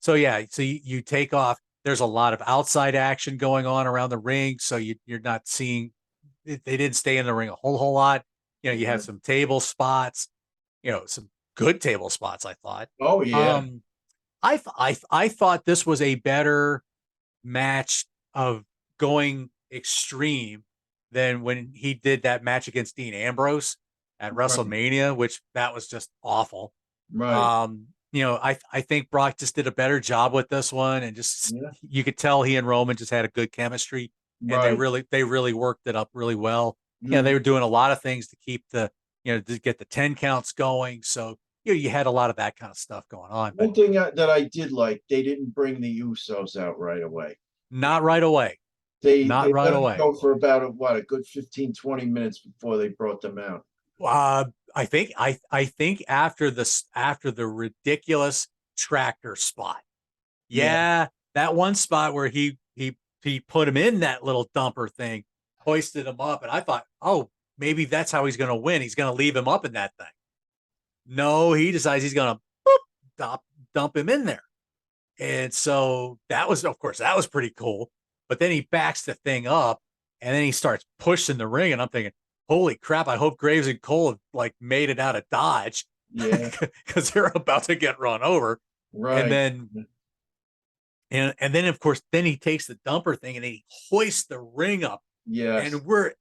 so yeah, so you take off. There's a lot of outside action going on around the ring, so you're not seeing. They didn't stay in the ring a whole lot. You know, you have Yeah. some table spots. You know, some good table spots. I thought. Oh, yeah. Um, I thought this was a better match of going extreme than when he did that match against Dean Ambrose at Right. WrestleMania, which that was just awful. Right. You know, I think Brock just did a better job with this one, and just Yeah. you could tell he and Roman just had a good chemistry, and Right. they really worked it up really well. You know, they Mhm. were doing a lot of things to keep to get the 10 counts going. So you had a lot of that kind of stuff going on, but One thing that I did like, they didn't bring the Usos out right away. not right away. They Not right let them away. go for about a good 15, 20 minutes before they brought them out. I think after the ridiculous tractor spot. Yeah. Yeah, that one spot where he put him in that little dumper thing, hoisted him up, and I thought, oh, maybe that's how he's going to win. He's going to leave him up in that thing. No, he decides he's going to dump him in there, and so that was, of course, that was pretty cool. But then he backs the thing up, and then he starts pushing the ring, and I'm thinking, holy crap! I hope Graves and Cole have like made it out of Dodge Yeah. because they're about to get run over. And Right. then and then of course then he takes the dumper thing and he hoists the ring up, Yes.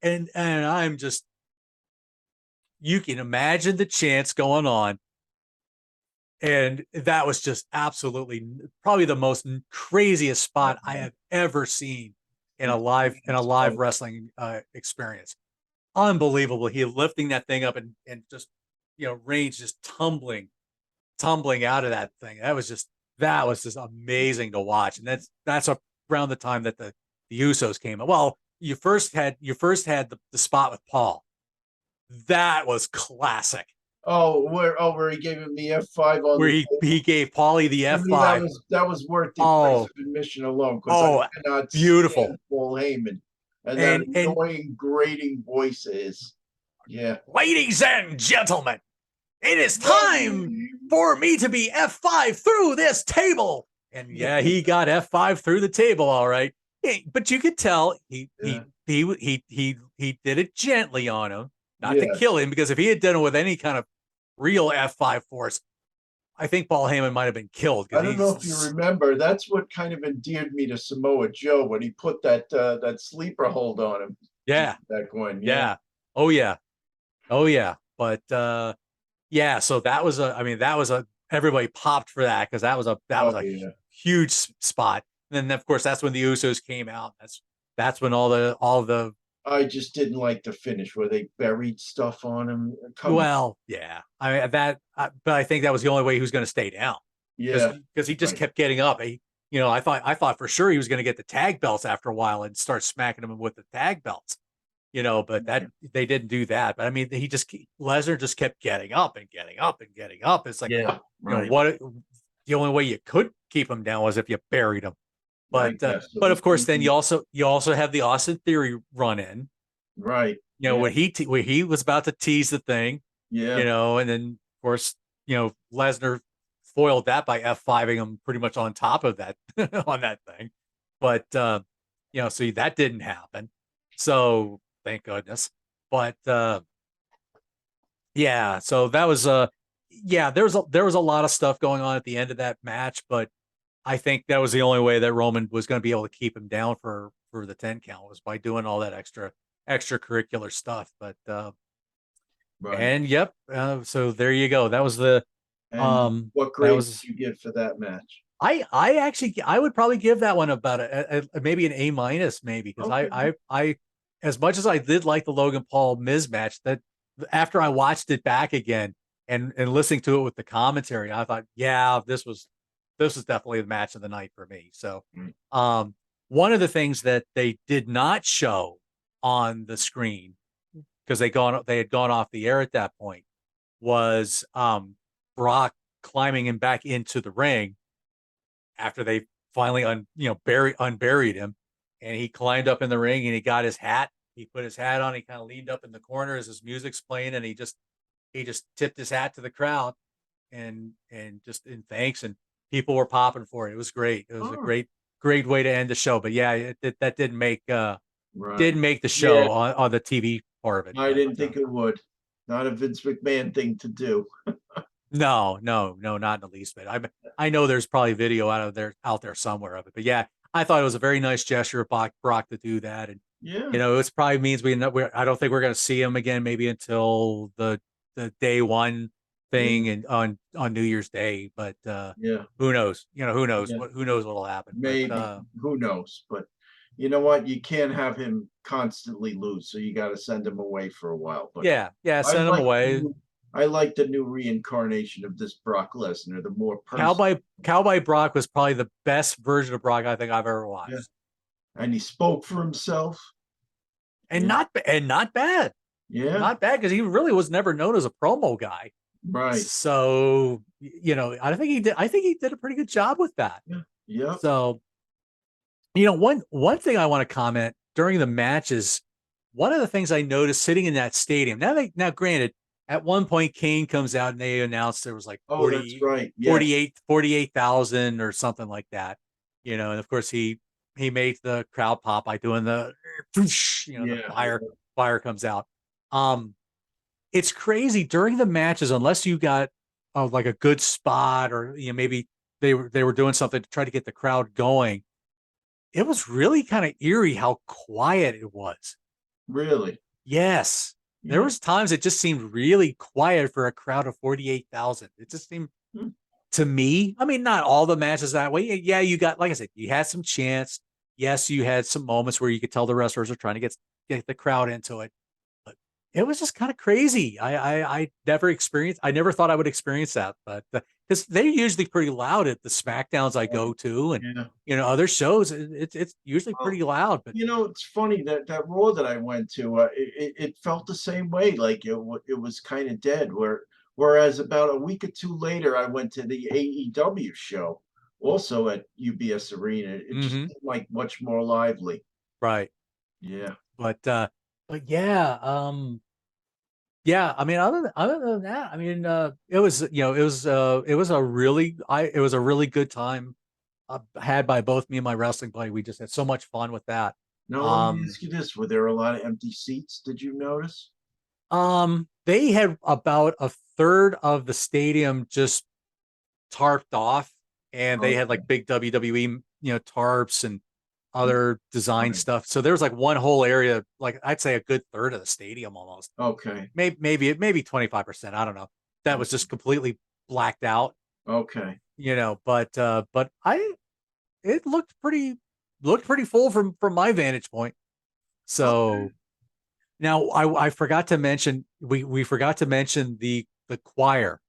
and I'm just, you can imagine the chants going on, and that was just absolutely probably the most craziest spot I have ever seen in a live wrestling experience. Unbelievable. He lifting that thing up and just, Reigns just tumbling out of that thing. That was just amazing to watch. And that's around the time that the Usos came in. Well, you first had the spot with Paul. That was classic. Where he gave him the F5 on Where the he gave Paulie the to me, that F5. was worth the price Oh, of admission alone because I oh, cannot stand beautiful. Paul Heyman and that And annoying grating voice is. Yeah. ladies and gentlemen, it is time for me to be F5 through this table. And yeah, he got F5 through the table, all right. But you could tell Yeah. he did it gently on him, not to Yes. kill him, because if he had done it with any kind of real F5 force, I think Paul Heyman might have been killed, I because don't know if you he's remember, that's what kind of endeared me to Samoa Joe when he put that sleeper hold on him yeah, back when. Yeah. yeah, oh yeah, oh yeah. But yeah, so that was a everybody popped for that, because that Oh was a yeah. huge spot. And then of course that's when the Usos came out. That's when all the I just didn't like the finish where they buried stuff on him. Come on. well, yeah. I mean but I think that was the only way he was going to stay down, Yeah. because he just Right. kept getting up. I thought for sure he was going to get the tag belts after a while and start smacking him with the tag belts. But that they didn't do that. But I mean, Lesnar just kept getting up and getting up and getting up. It's like, Yeah. Right. what the only way you could keep him down was if you buried him. I But guess but so. of course, then you also have the Austin Theory run in. Right. You know, Yeah. when he was about to tease the thing, Yeah. you know, and then of course, you know, Lesnar foiled that by F5ing him pretty much on top of that on that thing. But you know, so that didn't happen. So thank goodness. But yeah, so that was yeah, there was a lot of stuff going on at the end of that match, but I think that was the only way that Roman was going to be able to keep him down for the 10 count was by doing all that extracurricular stuff. But Right. and yep, so there you go. That was the And what that grade was did you give for that match? I actually I would probably give that one about maybe an A minus maybe because Okay. I as much as I did like the Logan Paul Miz match that after I watched it back again and listening to it with the commentary I thought yeah this was definitely the match of the night for me. So Mm. one of the things that they did not show on the screen because they had gone off the air at that point was Brock climbing him back into the ring after they finally unburied him, and he climbed up in the ring and he got his hat. He put his hat on. He kind of leaned up in the corner as his music's playing, and he just tipped his hat to the crowd, and just in thanks, and people were popping for it. It was great. It was a Oh, great way to end the show. But yeah, that right. didn't make the Yeah, show on the TV part of it. I But didn't think it would. Not a Vince McMahon thing to do. no, not in the least bit. I know there's probably video out there somewhere of it, but yeah, I thought it was a very nice gesture of Brock to do that, and Yeah. you know, it's probably means I don't think we're going to see him again, maybe until the day one Yeah. thing and on New Year's Day, but Yeah. who knows? You know, Yeah. who knows what'll happen, but Maybe. Who knows? But you know what? You can't have him constantly lose, so you got to send him away for a while. But yeah, I send him like the away. new, I like the new reincarnation of this Brock Lesnar, the more personal. Cowboy Brock was probably the best version of Brock I think I've ever Yeah. watched, And he spoke for himself. and Yeah. not bad. Yeah. Not bad because he really was never known as a promo guy. Right. So, you know, I think he did a pretty good job with that. Yeah. Yep. So, you know, one thing I want to comment during the matches, one of the things I noticed sitting in that stadium. Now granted, at one point Kane comes out and they announced there was like Oh, that's right. Yes. 48,000 or something like that. You know, and of course he made the crowd pop by doing the you know, the Yeah. fire comes out. Um it's crazy during the matches unless you got like a good spot or you know maybe they were doing something to try to get the crowd going. It was really kind of eerie how quiet it was. Really. Yes, there Yeah. was times it just seemed really quiet for a crowd of 48,000. It just seemed Hmm. to me. I mean, not all the matches that way. Yeah, you got like I said, you had some chance. Yes, you had some moments where you could tell the wrestlers are trying to get the crowd into it. But it was just kind of crazy. I never experienced. I never thought I would experience that, but because they're usually pretty loud at the SmackDowns I go to, and Yeah. you know other shows. It's usually Well, pretty loud, but you know, it's funny that that Raw that I went to, it felt the same way. Like it was kind of dead. Whereas about a week or two later, I went to the AEW show, also at UBS Arena. It just hmm seemed like much more lively. right. Yeah. But yeah, yeah. I mean, other than that, I mean, it was you know it was a it was a really good time had by both me and my wrestling buddy. We just had so much fun with that. Now let me Um, ask you this: were there a lot of empty seats? Did you notice? they had about a third of the stadium just tarped off, and they had like Okay. big WWE, you know, tarps and other design Right. stuff. So there was like one whole area, like I'd say a good third of the stadium almost. Okay. Maybe 25%. I don't know. That was just completely blacked out, Okay. you know, but it looked pretty full from my vantage point. Okay. So now I forgot to mention we forgot to mention the choir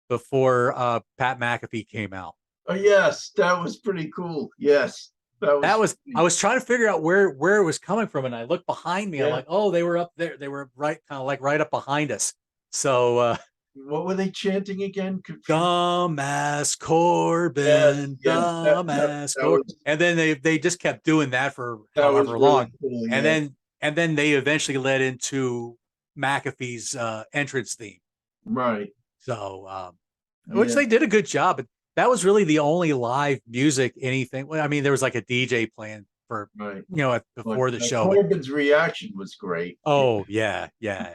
before Pat McAfee came out. Oh yes, that was pretty cool. Yes, that That was was I funny. was trying to figure out where it was coming from, and I looked behind me. I'm Yeah. like, oh, they were up there. They were right, kind of like right up behind us. So what were they chanting again? Dumbass Yes, Corbin, yes, dumbass Corbin. And then they just kept doing that for that was however really long. cool. And Yeah, then they eventually led into McAfee's entrance theme. right. So which Yeah, they did a good job. But that was really the only live music, anything. Well, I mean, there was like a DJ playing for, right. But before the show. But Corbin's reaction was great. oh yeah, yeah.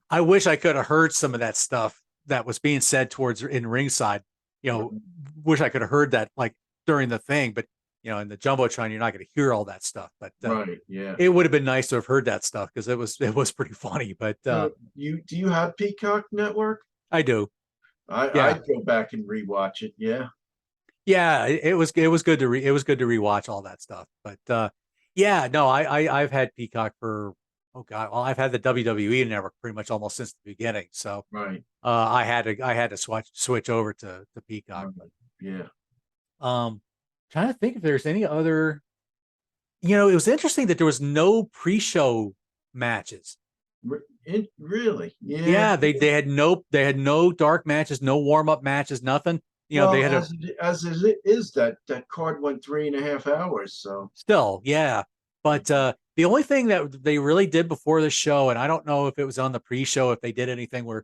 I wish I could have heard some of that stuff that was being said towards in ringside. Wish I could have heard that like during the thing, but in the jumbotron, you're not going to hear all that stuff. But Right. Yeah. it would have been nice to have heard that stuff because it was pretty funny. But Do you have Peacock Network? I do, yeah, I'd go back and rewatch it. Yeah. yeah. It was good to rewatch all that stuff. But yeah, no, I've had Peacock for, oh god, well, I've had the WWE network pretty much almost since the beginning. So Right. I had to switch over to Peacock. Right. Yeah. Trying to think if there's any other. It was interesting that there was no pre-show matches. Really? Yeah. Yeah, they had no dark matches, no warm-up matches, nothing. They Well, had a as it is, that card went 3.5 hours. So still, yeah. But the only thing that they really did before the show, and I don't know if it was on the pre-show, if they did anything where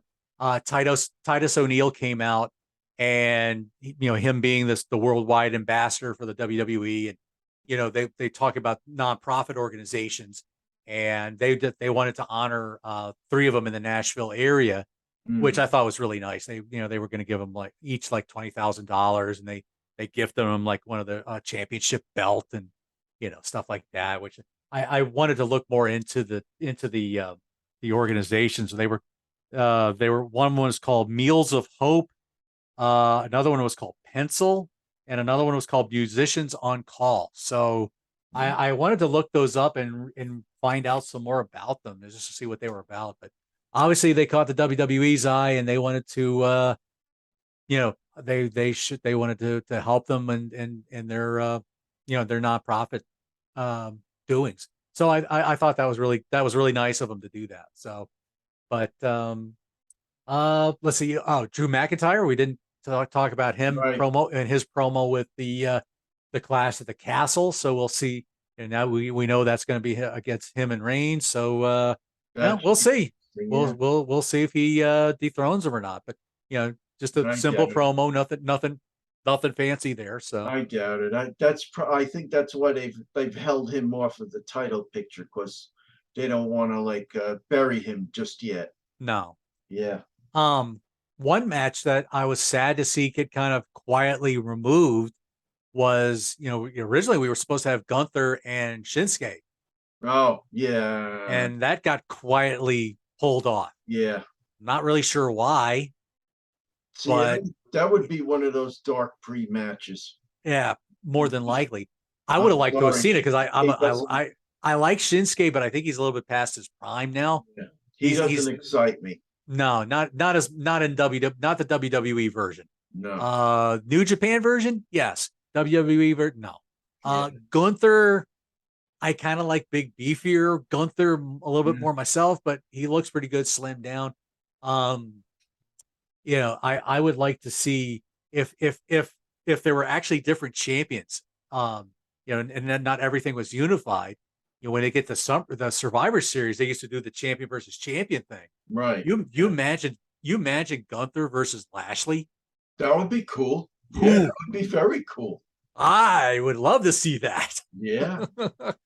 Titus O'Neil came out, and him being the worldwide ambassador for the WWE, and they talk about nonprofit organizations, and they wanted to honor three of them in the Nashville area, which mm, I thought was really nice. They were going to give them like each like $20,000, and they gifted them like one of the championship belt and stuff like that. Which I wanted to look more into the organizations. They were one was called Meals of Hope, another one was called Pencil, and another one was called Musicians on Call. So mm, I wanted to look those up and find out some more about them just to see what they were about. But obviously they caught the WWE's eye and they wanted to they wanted to help them and their nonprofit doings. So I thought that was really nice of them to do that. So but let's see. Oh, Drew McIntyre. We didn't talk about him right. promo and his promo with the Clash at the Castle. So we'll see. And now we know that's going to be against him and Reigns. So That we'll should be see. interesting. We'll Yeah. we'll we'll see if he dethrones him or not. But just a I simple get it. promo. Nothing fancy there. So I doubt it. I think that's why they've held him off of the title picture because they don't want to like bury him just yet. no. Yeah. Um, One match that I was sad to see get kind of quietly removed was, originally we were supposed to have Gunther and Shinsuke, Oh, yeah. and that got quietly pulled off. Yeah. Not really sure why, See, but that would be one of those dark pre-matches. yeah, more than Just, likely. I would I'm have liked to have sorry. seen it because He doesn't, I like Shinsuke, but I think he's a little bit past his prime now. yeah. He doesn't He's excite me. no, not in not the WWE version. No. New Japan version, yes. WWE version, no. Yeah. Gunther, I kind of like big beefier Gunther a little bit Mm, more myself, but he looks pretty good slimmed down. Um, I would like to see if there were actually different champions. And then not everything was unified. When they get to the Survivor Series, they used to do the champion versus champion thing. right. You imagine Gunther versus Lashley? That would be cool. Yeah, that Who would be very cool. I would love to see that. Yeah. But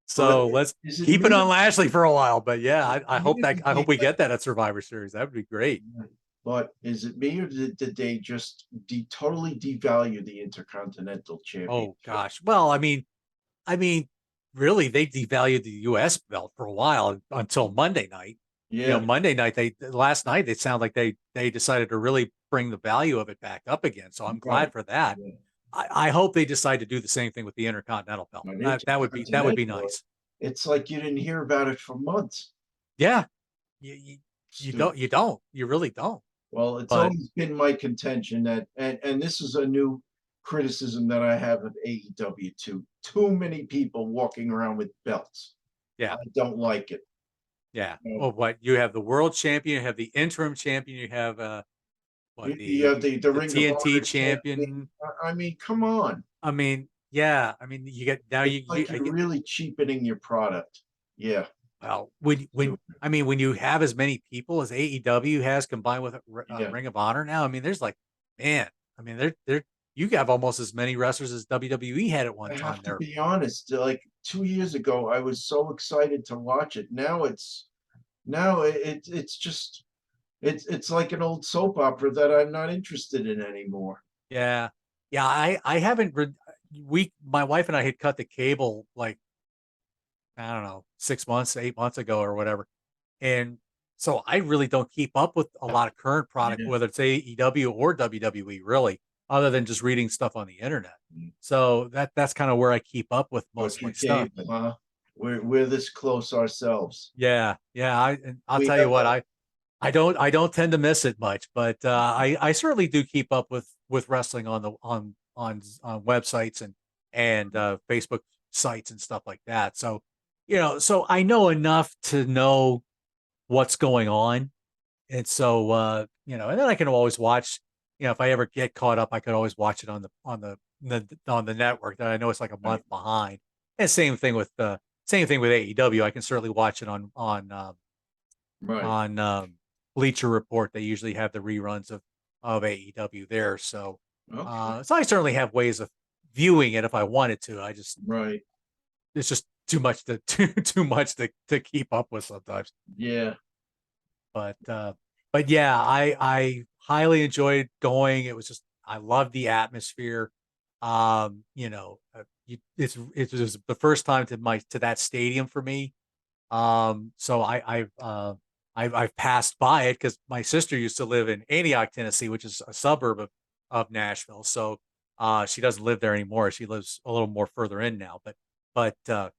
So let's is it keep it me? on Lashley for a while. But yeah, I hope Or that did I they hope we get that at Survivor Series. That would be great. But is it me or did they just totally devalue the Intercontinental Oh Championship? gosh. Well, I mean, really, they devalued the U.S. belt for a while until Monday night. Yeah. Monday night last night they sound like they decided to really bring the value of it back up again. So I'm Right. glad for that. Yeah. I hope they decide to do the same thing with the Intercontinental belt. But That would be Intercontinental, nice. it's like you didn't hear about it for months. Yeah, you Stupid. you really don't. Well, it's But always been my contention that, and this is a new criticism that I have of AEW too. Too many people walking around with belts. yeah, I don't like it. Yeah. You know, Well, what you have the world champion, you have the interim champion, you have what you have the the Ring of TNT Honor champion. champion. I mean, come on. I mean, yeah. I mean, you get now It's you like I you're get really cheapening your product. Yeah. well Do when I mean when you have as many people as AEW has combined with Yeah. Ring of Honor now. I mean, there's like man. I mean, they're you have almost as many wrestlers as WWE had at one I time. have to There. be honest, like 2 years ago, I was so excited to watch it. Now it's just it's like an old soap opera that I'm not interested in anymore. Yeah. Yeah, I haven't we my wife and I had cut the cable like I don't know, 6 months, 8 months ago or whatever. And so I really don't keep up with a lot of current product, Yeah. whether it's AEW or WWE really, other than just reading stuff on the internet. So that's kind of where I keep up with most But of my you stuff. cable, huh? We're this close ourselves. Yeah. Yeah, and I'll We tell you have what, I don't tend to miss it much, but I certainly do keep up with wrestling on the on websites and Facebook sites and stuff like that. So, so I know enough to know what's going on, and so and then I can always watch. If I ever get caught up, I could always watch it on the network that I know it's like a right, month behind. And same thing with AEW. I can certainly watch it right. on Bleacher Report. They usually have the reruns of AEW there. So, Okay, so I certainly have ways of viewing it if I wanted to. I just right. it's just too much to too much to keep up with sometimes. Yeah. But but yeah, I highly enjoyed going. It was just I loved the atmosphere. It was the first time to that stadium for me. So I've passed by it because my sister used to live in Antioch, Tennessee, which is a suburb of Nashville. So she doesn't live there anymore. She lives a little more further in now. But the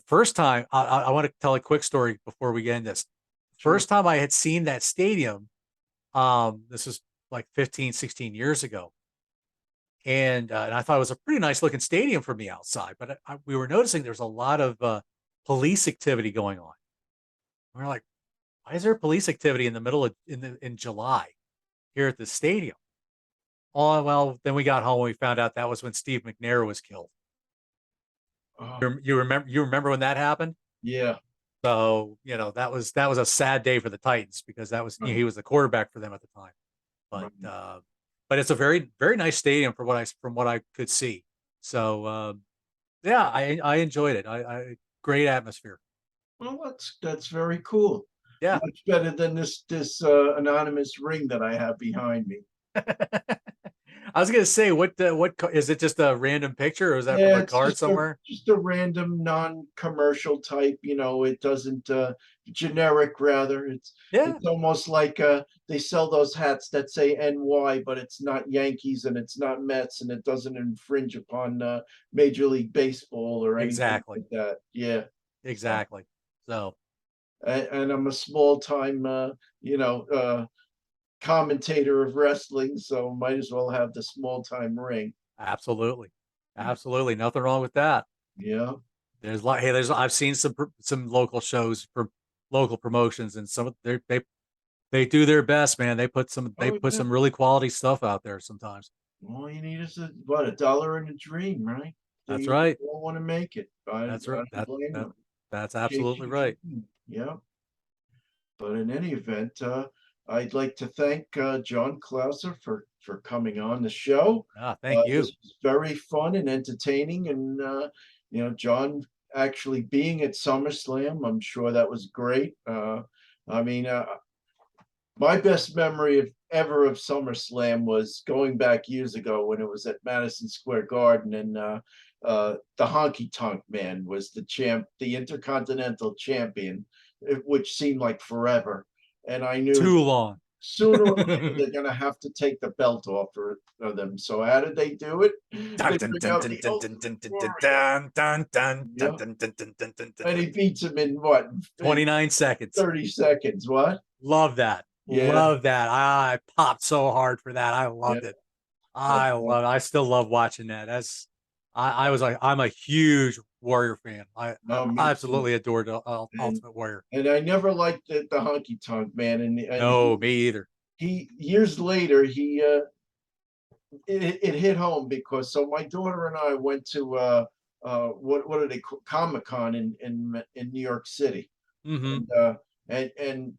first time I want to tell a quick story before we end this. Sure. First time I had seen that stadium, this was like 15, 16 years ago. And I thought it was a pretty nice looking stadium from the outside, but we were noticing there's a lot of police activity going on. We're like, why is there police activity in the middle of in July here at the stadium? Oh well, then we got home and we found out that was when Steve McNair was killed. Oh, You remember when that happened? yeah. So that was a sad day for the Titans because that was Right, he was the quarterback for them at the time. But right. but it's a very very nice stadium from what I could see. So yeah, I enjoyed it. I great atmosphere. Well, that's very cool. Yeah. Much better than this anonymous ring that I have behind me. I was gonna say, is it just a random picture or is that from Yeah, a it's card somewhere? just a random non-commercial type, it doesn't generic rather. Yeah, It's almost like they sell those hats that say NY, but it's not Yankees and it's not Mets and it doesn't infringe upon Major League Baseball or anything exactly. like that. Yeah. So, Exactly. So and I'm a small time commentator of wrestling, so might as well have the small time ring. absolutely. Absolutely. Nothing wrong with that. Yeah. There's like, hey, I've seen some local shows for local promotions and they do their best, man. They Oh put yeah. some really quality stuff out there sometimes. All you need is a dollar and a dream, right? That's They right. all want to make it. I That's right. don't blame them. That's Chase absolutely your right. dream. Yeah. But in any event, I'd like to thank John Clauser for coming on the show. Ah, thank This you. was very fun and entertaining, and John actually being at SummerSlam, I'm sure that was great. I mean, my best memory of ever of SummerSlam was going back years ago when it was at Madison Square Garden, and the Honky Tonk Man was the Intercontinental Champion, which seemed like forever. And I knew Too long. sooner or later they're going to have to take the belt off of them. So how did they do it? Dun, They dun, bring dun, out dun, the dun, dun, Ultimate dun, dun, dun, Warrior. dun, dun, dun, dun, Yeah, dun, dun, dun, dun, dun, dun, and he dun. beats him in what? In 29 seconds. 30 seconds. What? Love that. Yeah, Love that. I popped so hard for that. I yeah. loved it. But I still love watching that. I was like, I'm a huge Warrior fan. I No, me too. absolutely adored And Ultimate Warrior. and I never liked the honky tonk man. And No, me either. he years later it hit home because so my daughter and I went to what are they call Comic-Con in New York City. Hmm. And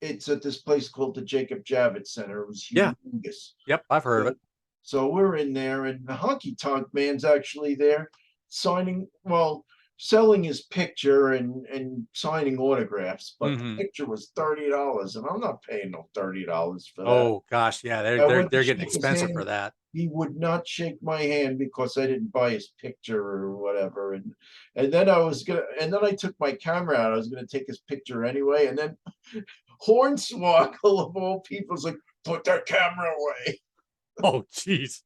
it's at this place called the Jacob Javits Center. It was Yeah. humongous. Yep. I've heard of So, it. so we're in there, and the honky tonk man's actually there signing, well, selling his picture and signing autographs. But the Hmm. picture was $30, and I'm not paying no $30 for that. Oh gosh, yeah, I went to they're getting shake his expensive for hand. that. He would not shake my hand because I didn't buy his picture or whatever. And then I took my camera out. I was gonna take his picture anyway. And then Hornswoggle of all people is like, put that camera away. Oh, jeez.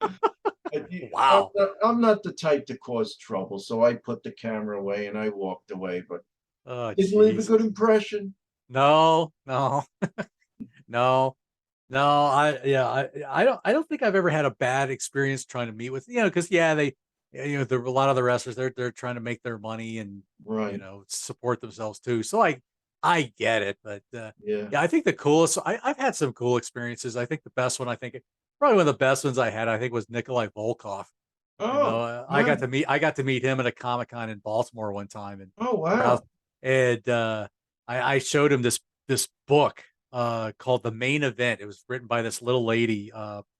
And Wow. I'm not the type to cause trouble, so I put the camera away and I walked away. But Oh, didn't leave a jeez. good impression. No, no, no, no. I don't think I've ever had a bad experience trying to meet with, because yeah, a lot of the wrestlers, they're trying to make their money and, Right. support themselves too. So I get it, but Yeah. yeah, I think the coolest, I've had some cool experiences. I think the best one, probably one of the best ones I had, I think was Nikolai Volkov. Oh, yeah. I got to meet him at a Comic-Con in Baltimore one time, and Oh, where I was, wow. and I showed him this book called The Main Event. It was written by this little lady,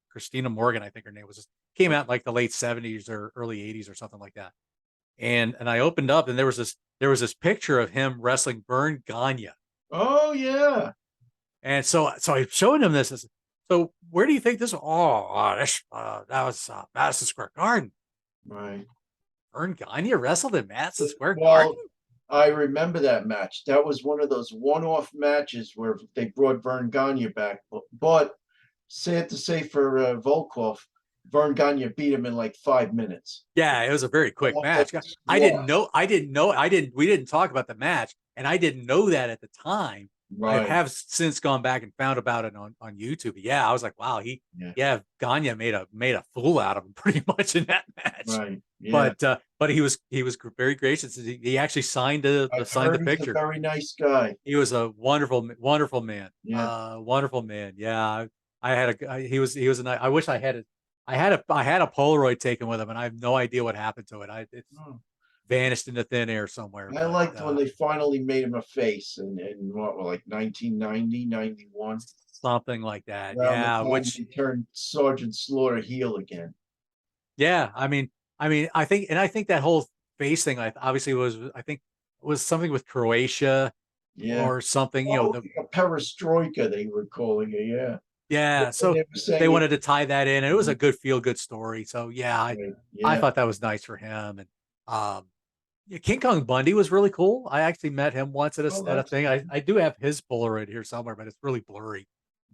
Christina Morgan, I think her name was. Came out in like the late 70s or early 80s or something like that. And I opened up, and there was this picture of him wrestling Vern Gagne. Oh, yeah. And so I showed him this. I said, so where do you think this? That was Madison Square Garden. Right. Vern Gagne wrestled in Madison Square Garden. Well, I remember that match. That was one of those one-off matches where they brought Vern Gagne back. But sad to say for Volkov, Vern Gagne beat him in like 5 minutes. Yeah, it was a very quick Off of match. squat. We didn't talk about the match, and I didn't know that at the time. I Right. have since gone back and found about it on YouTube. But yeah, I was like, wow, Yeah. Gagne made a fool out of him pretty much in that match. Right. Yeah. But he was very gracious. He actually I've signed the heard he's a picture. very nice guy. He was a wonderful man. Yeah. Wonderful man. Yeah, he was a nice. I wish I had a Polaroid taken with him, and I have no idea what happened to it. It's Oh, vanished into thin air somewhere. I But liked when they finally made him a face in what, like 1990, 91, something like that. around the Yeah, time which they turned Sergeant Slaughter heel again. yeah, I think that whole face thing, obviously I think was something with Croatia Yeah. or something. Oh, a perestroika, they were calling it. Yeah. Yeah, And so they were they saying it. wanted to tie that in, and it was a good feel good story. So yeah, Right. I Yeah. thought that was nice for him. And um, yeah, King Kong Bundy was really cool. I actually met him once Oh, at a that's thing. cool. I do have his Polaroid here somewhere, but it's really blurry.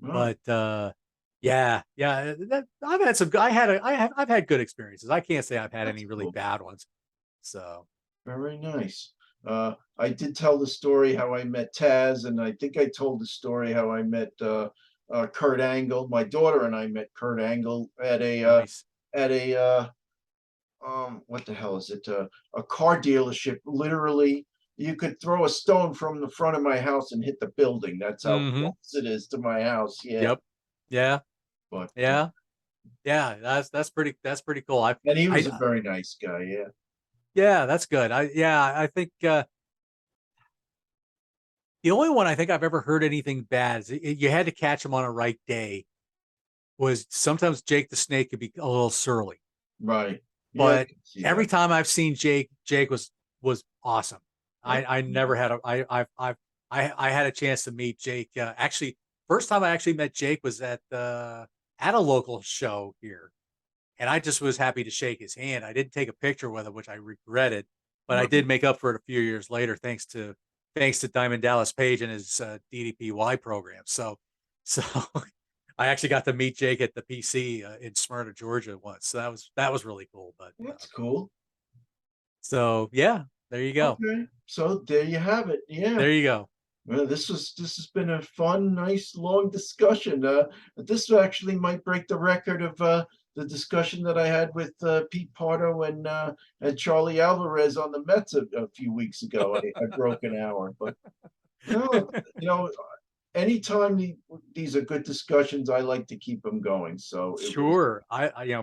Oh, But yeah, I've had some. I've had good experiences. I can't say I've had that's any really cool. bad ones. So Very nice. I did tell the story how I met Taz, and I think I told the story how I met Kurt Angle. My daughter and I met Kurt Angle nice. at a what the hell is it? A car dealership. Literally, you could throw a stone from the front of my house and hit the building. That's how Hmm. close it is to my house. Yeah, Yep. Yeah. but Yeah. Yeah. That's pretty cool. and he was a I very nice guy. Yeah. Yeah, that's good. I think the only one I think I've ever heard anything bad is you had to catch him on a right day. Was sometimes Jake the Snake could be a little surly, Right. Yeah, I but can see every that. time I've seen Jake was awesome. Oh, I never yeah. had a I had a chance to meet Jake. Actually, first time I actually met Jake was at a local show here, and I just was happy to shake his hand. I didn't take a picture with him, which I regretted, but I did Right. make up for it a few years later, thanks to Diamond Dallas Page and his DDPY program. So I actually got to meet Jake at the PC in Smyrna, Georgia once. So that was really cool. But That's cool. so yeah, there you go. Okay. So there you have it. Yeah. There you go. Well, this has been a fun, nice, long discussion. This actually might break the record of the discussion that I had with Pete Pardo and Charlie Alvarez on the Mets a few weeks ago. I broke an hour, but no, anytime these are good discussions, I like to keep them going. So it was, Sure.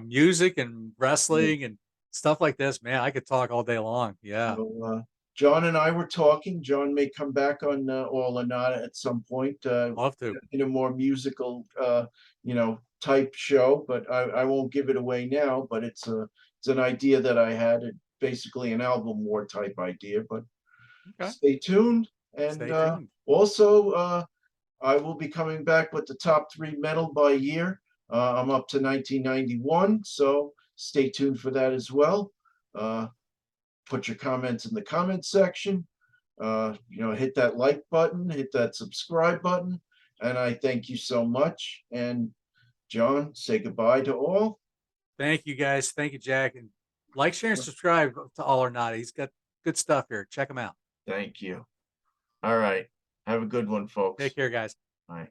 Music and wrestling and stuff like this, man, I could talk all day long. Yeah. so, John and I were talking. John may come back on All or Not at some point Love to. in a more musical, type show, but I won't give it away now. But it's an idea that I had. Basically an album war type idea. But Okay. stay tuned. And Stay tuned. also, I will be coming back with the top 3 metal by year. I'm up to 1991, so stay tuned for that as well. Put your comments in the comment section. Hit that like button, hit that subscribe button, and I thank you so much. And John, say goodbye to all. Thank you guys. Thank you, Jack. And like, share, and subscribe to All or Not. He's got good stuff here. Check him out. Thank you. All right. Have a good one, folks. Take care, guys. Bye.